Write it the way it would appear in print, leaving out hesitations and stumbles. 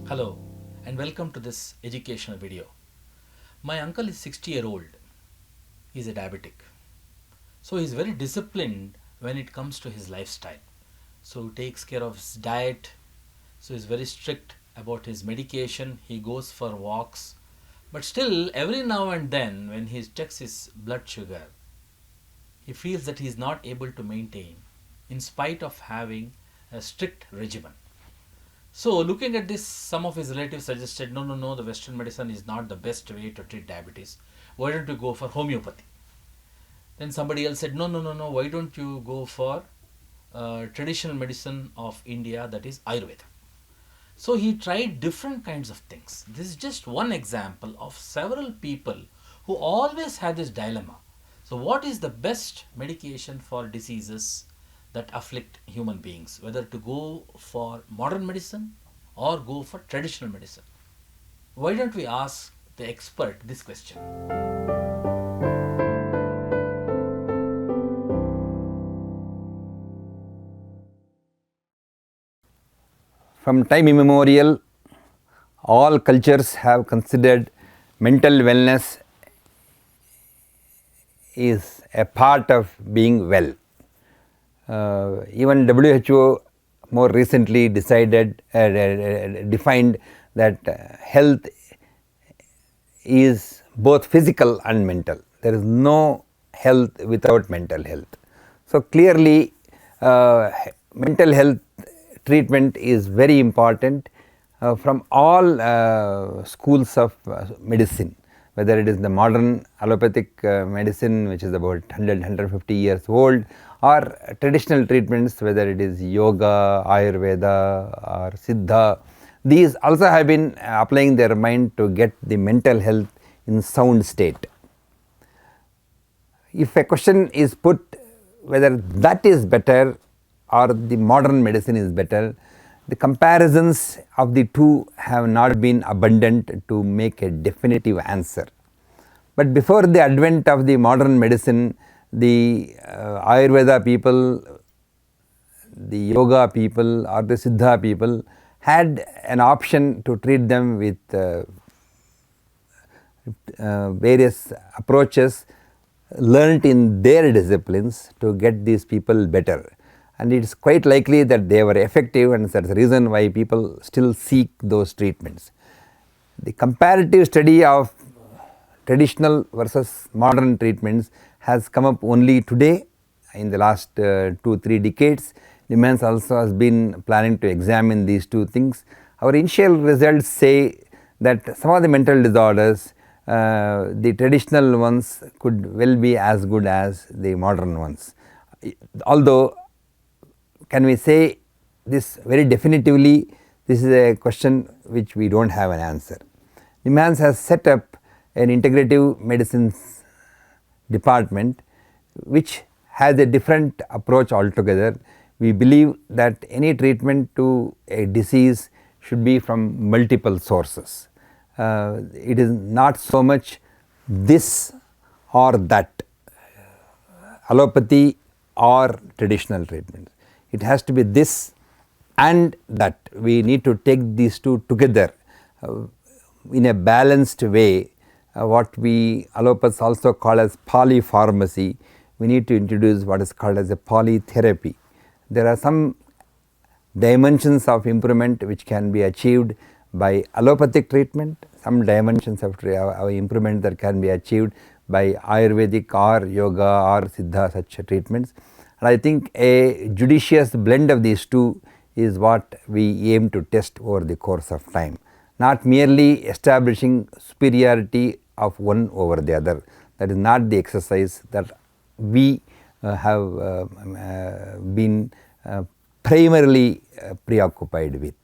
Hello and welcome to this educational video. My uncle is 60-year-old. He is a diabetic. So he is very disciplined when it comes to his lifestyle. So he takes care of his diet. So he is very strict about his medication. He goes for walks. But still every now and then when he checks his blood sugar, he feels that he is not able to maintain in spite of having a strict regimen. So, looking at this, some of his relatives suggested, no, the Western medicine is not the best way to treat diabetes. Why don't you go for homeopathy? Then somebody else said, no, why don't you go for traditional medicine of India, that is Ayurveda? So, he tried different kinds of things. This is just one example of several people who always had this dilemma. So, what is the best medication for diseases that afflict human beings, whether to go for modern medicine or go for traditional medicine? Why don't we ask the expert this question? From time immemorial, all cultures have considered mental wellness is a part of being well. Even WHO more recently defined that health is both physical and mental. There is no health without mental health. So clearly, mental health treatment is very important from all schools of medicine, whether it is the modern allopathic medicine, which is about 150 years old, or traditional treatments, whether it is yoga, Ayurveda or Siddha. These also have been applying their mind to get the mental health in sound state. If a question is put whether that is better or the modern medicine is better, the comparisons of the two have not been abundant to make a definitive answer. But before the advent of the modern medicine, the Ayurveda people, the yoga people or the Siddha people had an option to treat them with various approaches learnt in their disciplines to get these people better. And it is quite likely that they were effective, and that is the reason why people still seek those treatments. The comparative study of traditional versus modern treatments has come up only today in the last 2-3 decades. Nimans also has been planning to examine these two things. Our initial results say that some of the mental disorders, the traditional ones could well be as good as the modern ones. Although, can we say this very definitively? This is a question which we do not have an answer. Nimans has set up an integrative medicine department which has a different approach altogether. We believe that any treatment to a disease should be from multiple sources. It is not so much this or that, allopathy or traditional treatments. It has to be this and that. We need to take these two together in a balanced way. What we allopaths also call as polypharmacy, we need to introduce what is called as a polytherapy. There are some dimensions of improvement which can be achieved by allopathic treatment, some dimensions of improvement that can be achieved by Ayurvedic or yoga or Siddha, such treatments. And I think a judicious blend of these two is what we aim to test over the course of time, not merely establishing superiority of one over the other. That is not the exercise that we have been primarily preoccupied with.